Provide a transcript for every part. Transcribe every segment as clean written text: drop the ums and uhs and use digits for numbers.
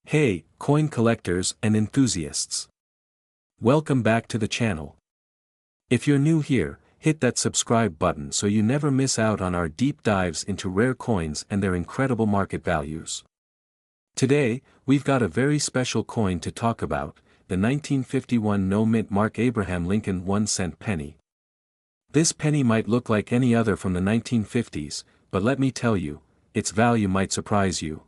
Hey, coin collectors and enthusiasts. Welcome back to the channel. If you're new here, hit that subscribe button so you never miss out on our deep dives into rare coins and their incredible market values. Today, we've got a very special coin to talk about, the 1951 no-mint mark Abraham Lincoln 1-cent penny. This penny might look like any other from the 1950s, but let me tell you, its value might surprise you.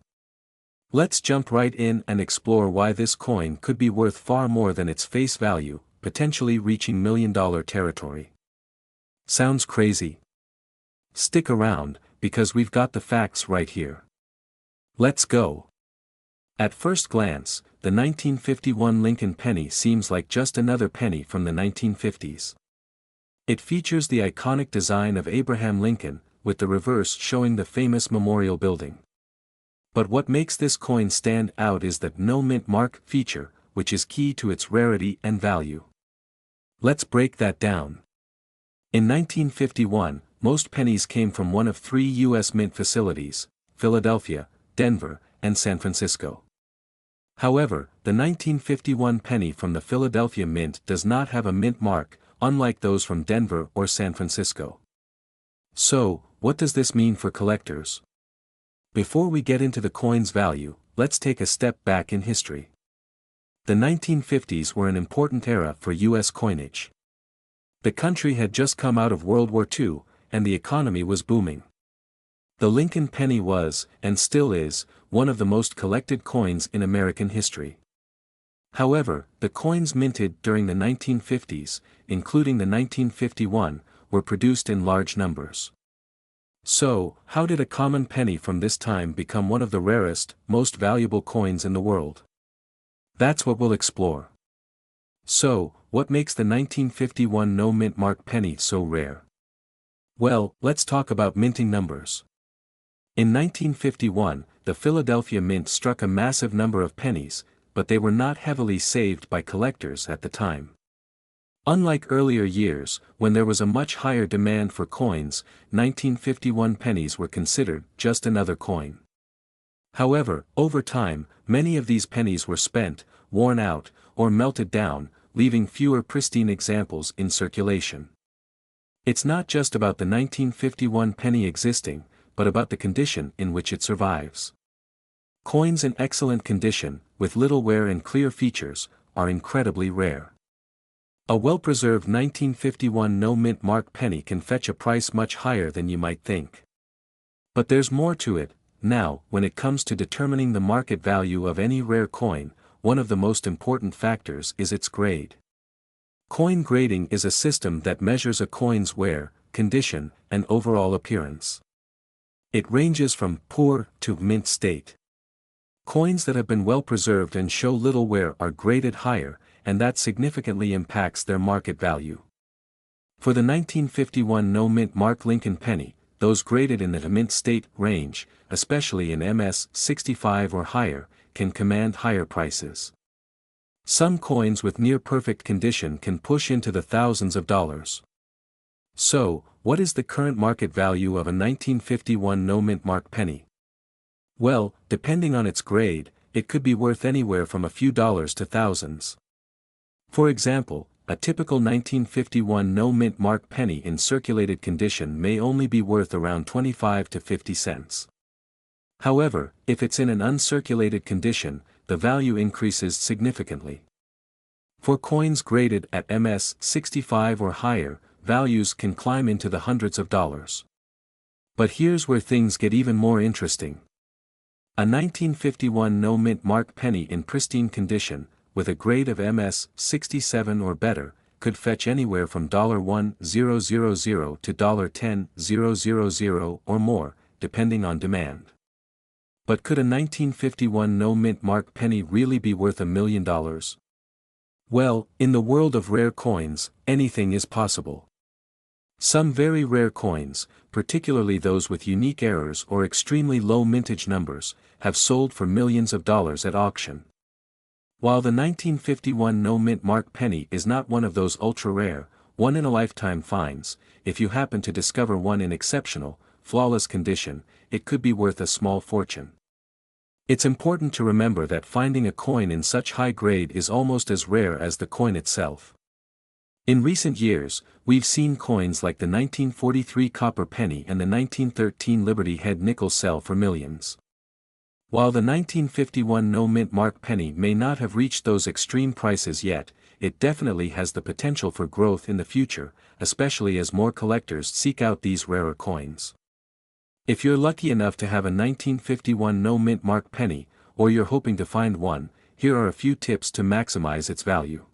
Let's jump right in and explore why this coin could be worth far more than its face value, potentially reaching million-dollar territory. Sounds crazy? Stick around, because we've got the facts right here. Let's go. At first glance, the 1951 Lincoln penny seems like just another penny from the 1950s. It features the iconic design of Abraham Lincoln, with the reverse showing the famous memorial building. But what makes this coin stand out is the no mint mark feature, which is key to its rarity and value. Let's break that down. In 1951, most pennies came from one of three U.S. mint facilities: Philadelphia, Denver, and San Francisco. However, the 1951 penny from the Philadelphia Mint does not have a mint mark, unlike those from Denver or San Francisco. So, what does this mean for collectors? Before we get into the coin's value, let's take a step back in history. The 1950s were an important era for U.S. coinage. The country had just come out of World War II, and the economy was booming. The Lincoln penny was, and still is, one of the most collected coins in American history. However, the coins minted during the 1950s, including the 1951, were produced in large numbers. So, how did a common penny from this time become one of the rarest, most valuable coins in the world? That's what we'll explore. So, what makes the 1951 no-mint mark penny so rare? Well, let's talk about minting numbers. In 1951, the Philadelphia Mint struck a massive number of pennies, but they were not heavily saved by collectors at the time. Unlike earlier years, when there was a much higher demand for coins, 1951 pennies were considered just another coin. However, over time, many of these pennies were spent, worn out, or melted down, leaving fewer pristine examples in circulation. It's not just about the 1951 penny existing, but about the condition in which it survives. Coins in excellent condition, with little wear and clear features, are incredibly rare. A well-preserved 1951 no-mint mark penny can fetch a price much higher than you might think. But there's more to it. Now, when it comes to determining the market value of any rare coin, one of the most important factors is its grade. Coin grading is a system that measures a coin's wear, condition, and overall appearance. It ranges from poor to mint state. Coins that have been well preserved and show little wear are graded higher, and that significantly impacts their market value. For the 1951 no-mint mark Lincoln penny, those graded in the mint state range, especially in MS 65 or higher, can command higher prices. Some coins with near-perfect condition can push into the thousands of dollars. So, what is the current market value of a 1951 no-mint mark penny? Well, depending on its grade, it could be worth anywhere from a few dollars to thousands. For example, a typical 1951 no-mint mark penny in circulated condition may only be worth around 25 to 50 cents. However, if it's in an uncirculated condition, the value increases significantly. For coins graded at MS 65 or higher, values can climb into the hundreds of dollars. But here's where things get even more interesting. A 1951 no-mint mark penny in pristine condition, with a grade of MS 67 or better, could fetch anywhere from $1,000 to $10,000 or more, depending on demand. But could a 1951 no-mint mark penny really be worth $1 million? Well, in the world of rare coins, anything is possible. Some very rare coins, particularly those with unique errors or extremely low mintage numbers, have sold for millions of dollars at auction. While the 1951 no-mint mark penny is not one of those ultra-rare, one-in-a-lifetime finds, if you happen to discover one in exceptional, flawless condition, it could be worth a small fortune. It's important to remember that finding a coin in such high grade is almost as rare as the coin itself. In recent years, we've seen coins like the 1943 copper penny and the 1913 Liberty Head nickel sell for millions. While the 1951 no-mint mark penny may not have reached those extreme prices yet, it definitely has the potential for growth in the future, especially as more collectors seek out these rarer coins. If you're lucky enough to have a 1951 no-mint mark penny, or you're hoping to find one, here are a few tips to maximize its value.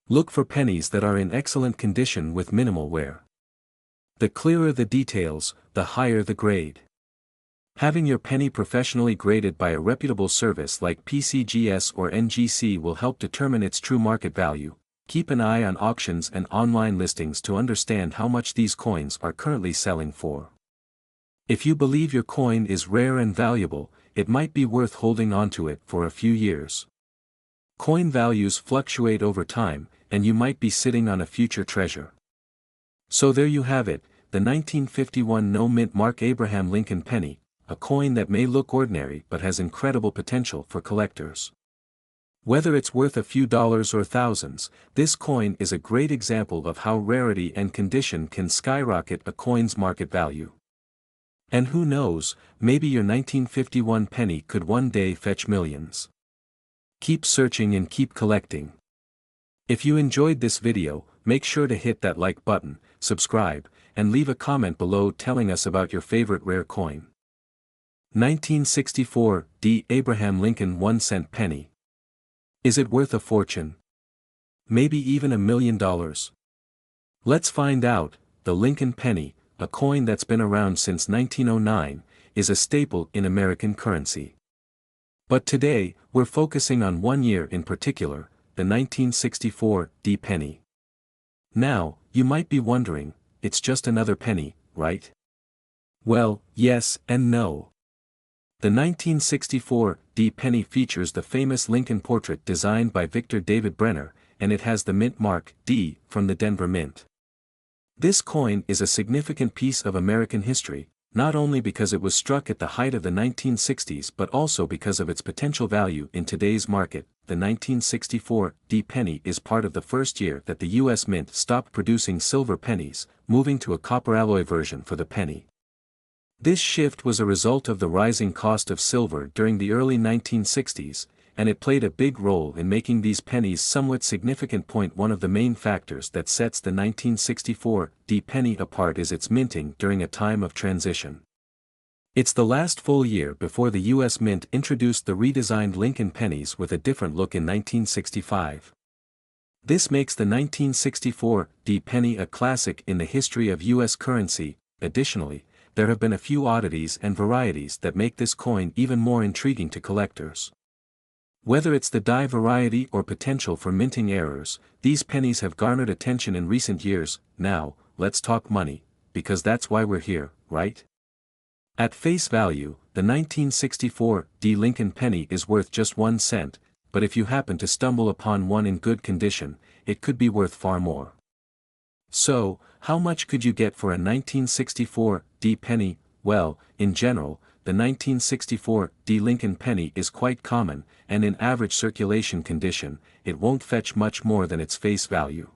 Look for pennies that are in excellent condition with minimal wear. The clearer the details, the higher the grade. Having your penny professionally graded by a reputable service like PCGS or NGC will help determine its true market value. Keep an eye on auctions and online listings to understand how much these coins are currently selling for. If you believe your coin is rare and valuable, it might be worth holding onto it for a few years. Coin values fluctuate over time, and you might be sitting on a future treasure. So there you have it, the 1951 no-mint mark Abraham Lincoln penny, a coin that may look ordinary but has incredible potential for collectors. Whether it's worth a few dollars or thousands, this coin is a great example of how rarity and condition can skyrocket a coin's market value. And who knows, maybe your 1951 penny could one day fetch millions. Keep searching and keep collecting. If you enjoyed this video, make sure to hit that like button, subscribe, and leave a comment below telling us about your favorite rare coin. 1964 D. Abraham Lincoln 1-cent penny. Is it worth a fortune? Maybe even $1 million? Let's find out. The Lincoln penny, a coin that's been around since 1909, is a staple in American currency. But today, we're focusing on one year in particular, the 1964 D penny. Now, you might be wondering, it's just another penny, right? Well, yes and no. The 1964 D penny features the famous Lincoln portrait designed by Victor David Brenner, and it has the mint mark D from the Denver Mint. This coin is a significant piece of American history, not only because it was struck at the height of the 1960s but also because of its potential value in today's market. The 1964 D penny is part of the first year that the U.S. Mint stopped producing silver pennies, moving to a copper alloy version for the penny. This shift was a result of the rising cost of silver during the early 1960s, and it played a big role in making these pennies somewhat significant. One of the main factors that sets the 1964 D penny apart is its minting during a time of transition. It's the last full year before the U.S. Mint introduced the redesigned Lincoln pennies with a different look in 1965. This makes the 1964 D penny a classic in the history of U.S. currency. Additionally, there have been a few oddities and varieties that make this coin even more intriguing to collectors. Whether it's the die variety or potential for minting errors, these pennies have garnered attention in recent years. Now, let's talk money, because that's why we're here, right? At face value, the 1964 D Lincoln penny is worth just 1 cent, but if you happen to stumble upon one in good condition, it could be worth far more. So, how much could you get for a 1964 D penny? Well, in general, the 1964 D Lincoln penny is quite common, and in average circulation condition, it won't fetch much more than its face value.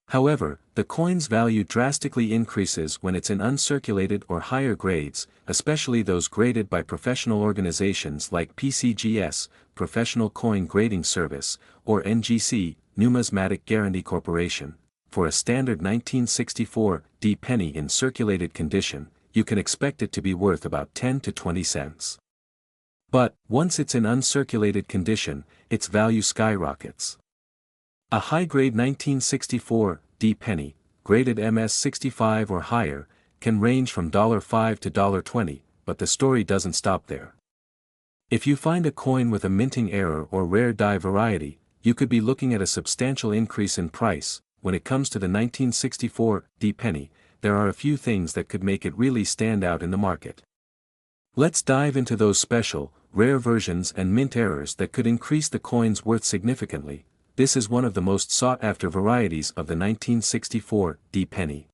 However, the coin's value drastically increases when it's in uncirculated or higher grades, especially those graded by professional organizations like PCGS, Professional Coin Grading Service, or NGC, Numismatic Guarantee Corporation. For a standard 1964 D penny in circulated condition, you can expect it to be worth about 10 to 20 cents. But, once it's in uncirculated condition, its value skyrockets. A high-grade 1964 D penny, graded MS-65 or higher, can range from $5 to $20, but the story doesn't stop there. If you find a coin with a minting error or rare die variety, you could be looking at a substantial increase in price. When it comes to the 1964 D penny, there are a few things that could make it really stand out in the market. Let's dive into those special, rare versions and mint errors that could increase the coin's worth significantly. This is one of the most sought-after varieties of the 1964 D penny.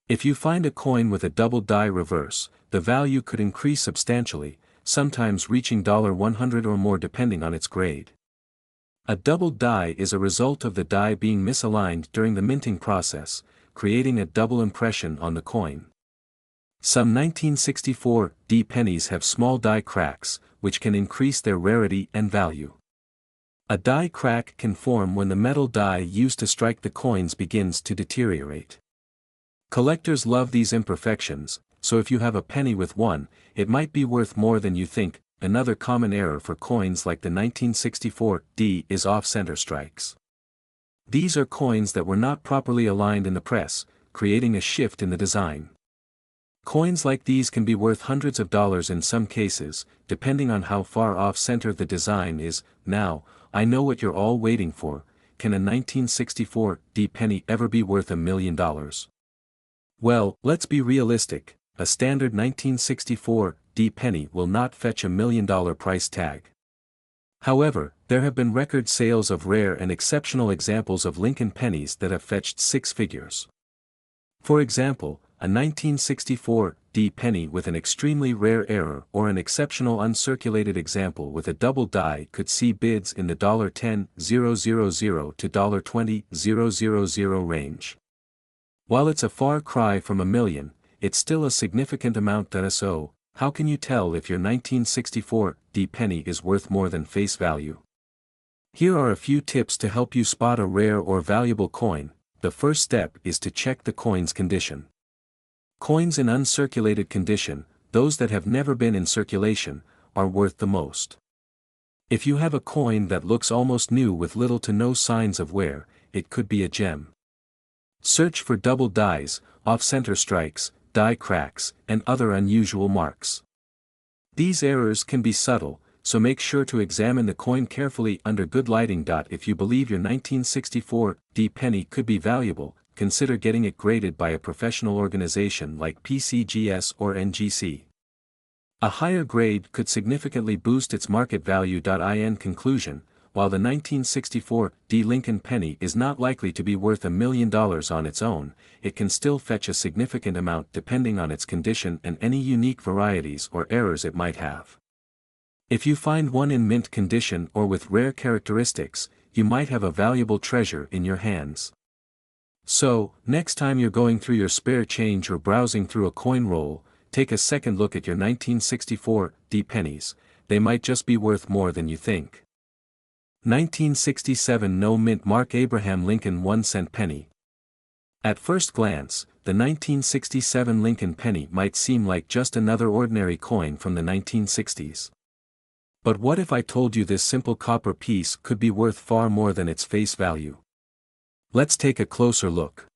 If you find a coin with a double die reverse, the value could increase substantially, sometimes reaching $100 or more depending on its grade. A doubled die is a result of the die being misaligned during the minting process, creating a double impression on the coin. Some 1964 pennies have small die cracks, which can increase their rarity and value. A die crack can form when the metal die used to strike the coins begins to deteriorate. Collectors love these imperfections, so if you have a penny with one, it might be worth more than you think. Another common error for coins like the 1964 is off-center strikes. These are coins that were not properly aligned in the press, creating a shift in the design. Coins like these can be worth hundreds of dollars in some cases, depending on how far off-center the design is. Now, I know what you're all waiting for: can a 1964 penny ever be worth $1 million? Well, let's be realistic. A standard 1964 penny will not fetch $1 million price tag. However, there have been record sales of rare and exceptional examples of Lincoln pennies that have fetched six figures. For example, a 1964 penny with an extremely rare error or an exceptional uncirculated example with a double die could see bids in the $10,000 to $20,000 range. While it's a far cry from $1 million, it's still a significant amount. So, how can you tell if your 1964 penny is worth more than face value? Here are a few tips to help you spot a rare or valuable coin. The first step is to check the coin's condition. Coins in uncirculated condition, those that have never been in circulation, are worth the most. If you have a coin that looks almost new with little to no signs of wear, it could be a gem. Search for double dies, off-center strikes, die cracks, and other unusual marks. These errors can be subtle, so make sure to examine the coin carefully under good lighting. If you believe your 1964 penny could be valuable, consider getting it graded by a professional organization like PCGS or NGC. A higher grade could significantly boost its market value. In conclusion, while the 1964 Lincoln penny is not likely to be worth $1 million on its own, it can still fetch a significant amount depending on its condition and any unique varieties or errors it might have. If you find one in mint condition or with rare characteristics, you might have a valuable treasure in your hands. So, next time you're going through your spare change or browsing through a coin roll, take a second look at your 1964 pennies. They might just be worth more than you think. 1967 No Mint Mark Abraham Lincoln 1-cent penny. At first glance, the 1967 Lincoln penny might seem like just another ordinary coin from the 1960s. But what if I told you this simple copper piece could be worth far more than its face value? Let's take a closer look.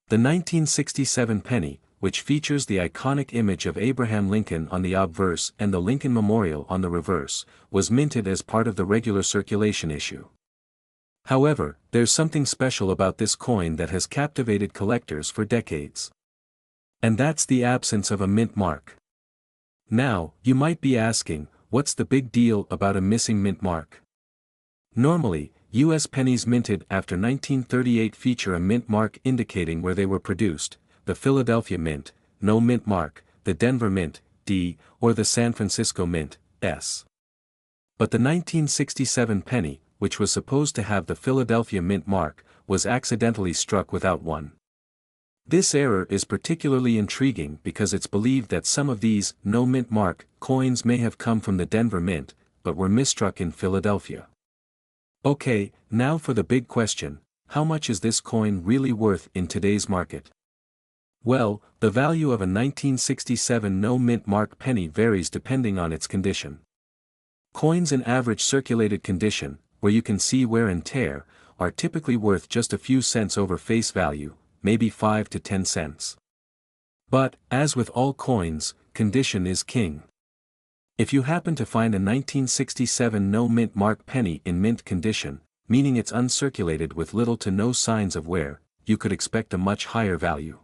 The 1967 penny, which features the iconic image of Abraham Lincoln on the obverse and the Lincoln Memorial on the reverse, was minted as part of the regular circulation issue. However, there's something special about this coin that has captivated collectors for decades. And that's the absence of a mint mark. Now, you might be asking, what's the big deal about a missing mint mark? Normally, U.S. pennies minted after 1938 feature a mint mark indicating where they were produced: the Philadelphia Mint, no mint mark, the Denver Mint, D, or the San Francisco Mint, S. But the 1967 penny, which was supposed to have the Philadelphia Mint mark, was accidentally struck without one. This error is particularly intriguing because it's believed that some of these no mint mark coins may have come from the Denver Mint, but were misstruck in Philadelphia. Okay, now for the big question: how much is this coin really worth in today's market? Well, the value of a 1967 no mint mark penny varies depending on its condition. Coins in average circulated condition, where you can see wear and tear, are typically worth just a few cents over face value, maybe 5 to 10 cents. But, as with all coins, condition is king. If you happen to find a 1967 no mint mark penny in mint condition, meaning it's uncirculated with little to no signs of wear, you could expect a much higher value.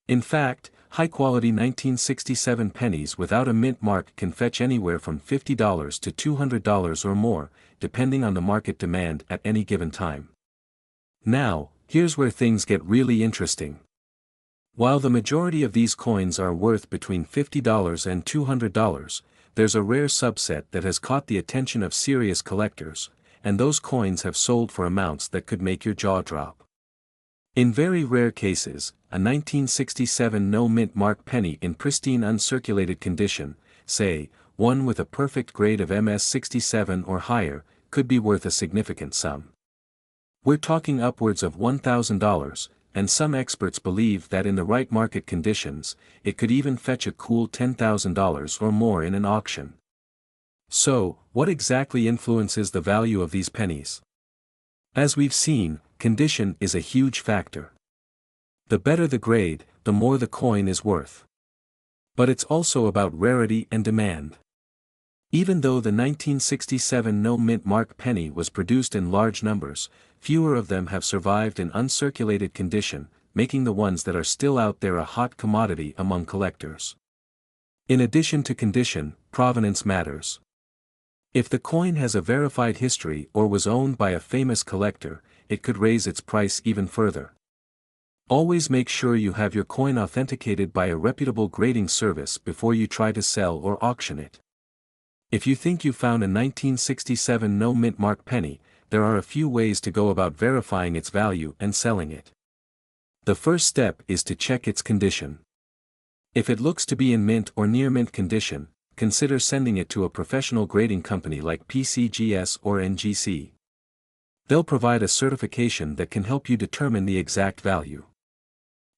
In fact, high-quality 1967 pennies without a mint mark can fetch anywhere from $50 to $200 or more, depending on the market demand at any given time. Now, here's where things get really interesting. While the majority of these coins are worth between $50 and $200, there's a rare subset that has caught the attention of serious collectors, and those coins have sold for amounts that could make your jaw drop. In very rare cases, a 1967 no-mint mark penny in pristine uncirculated condition, say, one with a perfect grade of MS67 or higher, could be worth a significant sum. We're talking upwards of $1,000, and some experts believe that in the right market conditions, it could even fetch a cool $10,000 or more in an auction. So, what exactly influences the value of these pennies? As we've seen, condition is a huge factor. The better the grade, the more the coin is worth. But it's also about rarity and demand. Even though the 1967 no-mint mark penny was produced in large numbers, fewer of them have survived in uncirculated condition, making the ones that are still out there a hot commodity among collectors. In addition to condition, provenance matters. If the coin has a verified history or was owned by a famous collector, it could raise its price even further. Always make sure you have your coin authenticated by a reputable grading service before you try to sell or auction it. If you think you found a 1967 no-mint mark penny, there are a few ways to go about verifying its value and selling it. The first step is to check its condition. If it looks to be in mint or near mint condition, consider sending it to a professional grading company like PCGS or NGC. They'll provide a certification that can help you determine the exact value.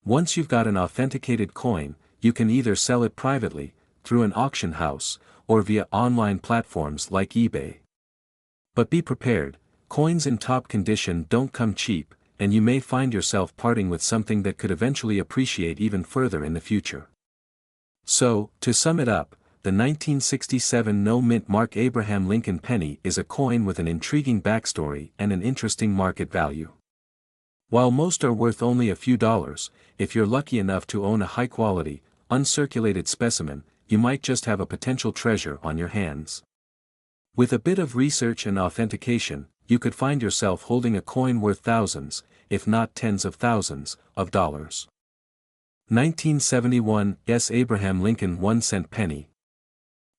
Once you've got an authenticated coin, you can either sell it privately, through an auction house, or via online platforms like eBay. But be prepared, coins in top condition don't come cheap, and you may find yourself parting with something that could eventually appreciate even further in the future. So, to sum it up, the 1967 no-mint mark Abraham Lincoln penny is a coin with an intriguing backstory and an interesting market value. While most are worth only a few dollars, if you're lucky enough to own a high-quality, uncirculated specimen, you might just have a potential treasure on your hands. With a bit of research and authentication, you could find yourself holding a coin worth thousands, if not tens of thousands, of dollars. 1971 Abraham Lincoln 1-cent penny.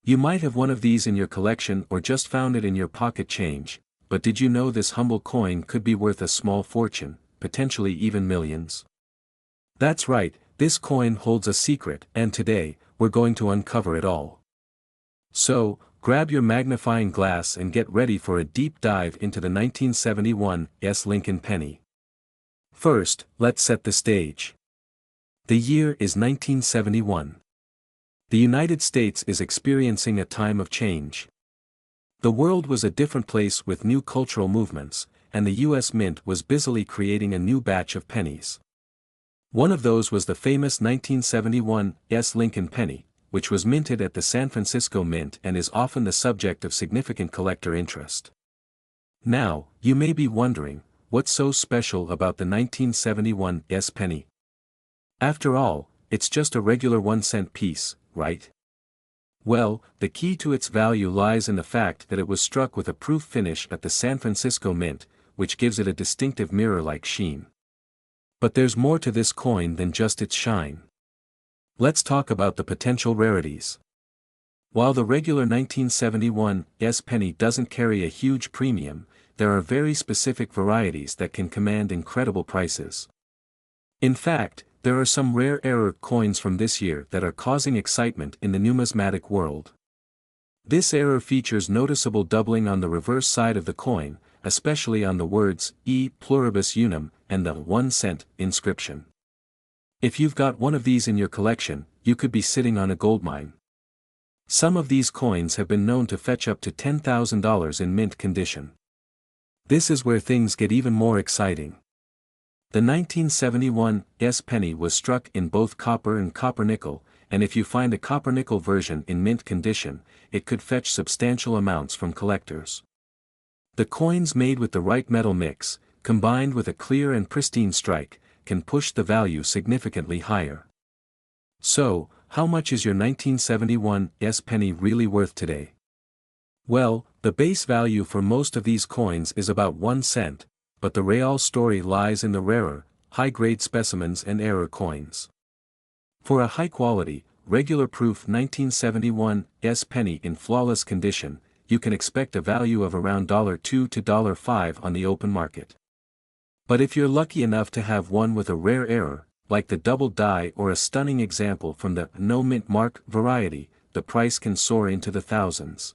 You might have one of these in your collection or just found it in your pocket change, but did you know this humble coin could be worth a small fortune, potentially even millions? That's right, this coin holds a secret, and today, we're going to uncover it all. So, grab your magnifying glass and get ready for a deep dive into the 1971 Lincoln penny. First, let's set the stage. The year is 1971. The United States is experiencing a time of change. The world was a different place with new cultural movements, and the U.S. Mint was busily creating a new batch of pennies. One of those was the famous 1971 Lincoln penny, which was minted at the San Francisco Mint and is often the subject of significant collector interest. Now, you may be wondering, what's so special about the 1971 penny? After all, it's just a regular 1-cent piece, right? Well, the key to its value lies in the fact that it was struck with a proof finish at the San Francisco Mint, which gives it a distinctive mirror-like sheen. But there's more to this coin than just its shine. Let's talk about the potential rarities. While the regular 1971 penny doesn't carry a huge premium, there are very specific varieties that can command incredible prices. In fact, there are some rare error coins from this year that are causing excitement in the numismatic world. This error features noticeable doubling on the reverse side of the coin, especially on the words E pluribus unum and the 1-cent inscription. If you've got one of these in your collection, you could be sitting on a goldmine. Some of these coins have been known to fetch up to $10,000 in mint condition. This is where things get even more exciting. The 1971 penny was struck in both copper and copper-nickel, and if you find a copper-nickel version in mint condition, it could fetch substantial amounts from collectors. The coins made with the right metal mix, combined with a clear and pristine strike, can push the value significantly higher. So, how much is your 1971 penny really worth today? Well, the base value for most of these coins is about 1 cent, but the real story lies in the rarer, high-grade specimens and error coins. For a high-quality, regular proof 1971's penny in flawless condition, you can expect a value of around $2 to $5 on the open market. But if you're lucky enough to have one with a rare error, like the double die or a stunning example from the no mint mark variety, the price can soar into the thousands.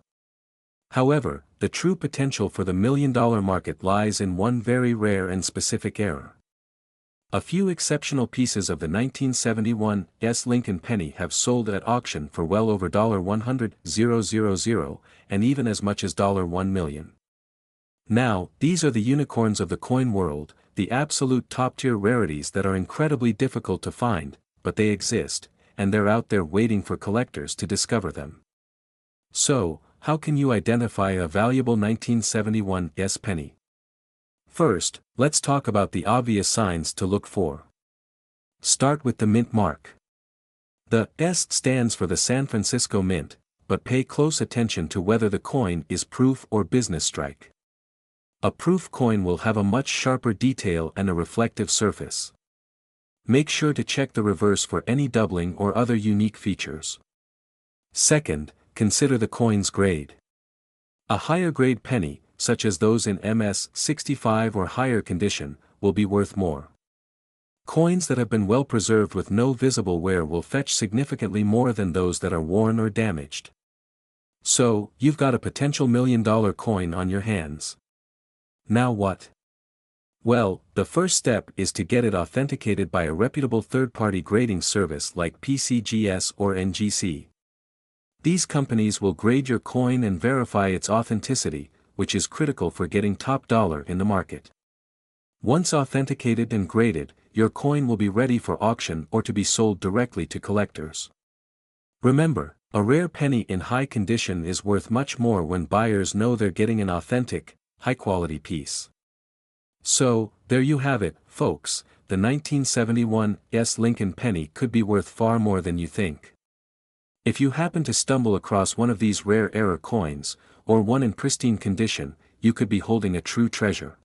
However, the true potential for the $1 million market lies in one very rare and specific error. A few exceptional pieces of the 1971's Lincoln penny have sold at auction for well over $100,000 and even as much as $1 million. Now, these are the unicorns of the coin world, the absolute top-tier rarities that are incredibly difficult to find, but they exist, and they're out there waiting for collectors to discover them. So, how can you identify a valuable 1971's penny? First, let's talk about the obvious signs to look for. Start with the mint mark. The S stands for the San Francisco Mint, but pay close attention to whether the coin is proof or business strike. A proof coin will have a much sharper detail and a reflective surface. Make sure to check the reverse for any doubling or other unique features. Second, consider the coin's grade. A higher grade penny, such as those in MS-65 or higher condition, will be worth more. Coins that have been well preserved with no visible wear will fetch significantly more than those that are worn or damaged. So, you've got a potential $1 million coin on your hands. Now what? Well, the first step is to get it authenticated by a reputable third-party grading service like PCGS or NGC. These companies will grade your coin and verify its authenticity, which is critical for getting top dollar in the market. Once authenticated and graded, your coin will be ready for auction or to be sold directly to collectors. Remember, a rare penny in high condition is worth much more when buyers know they're getting an authentic, high-quality piece. So, there you have it, folks, the 1971's Lincoln penny could be worth far more than you think. If you happen to stumble across one of these rare error coins, or one in pristine condition, you could be holding a true treasure.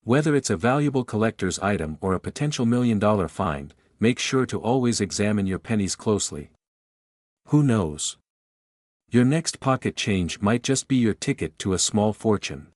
Whether it's a valuable collector's item or a potential $1 million find, make sure to always examine your pennies closely. Who knows? Your next pocket change might just be your ticket to a small fortune.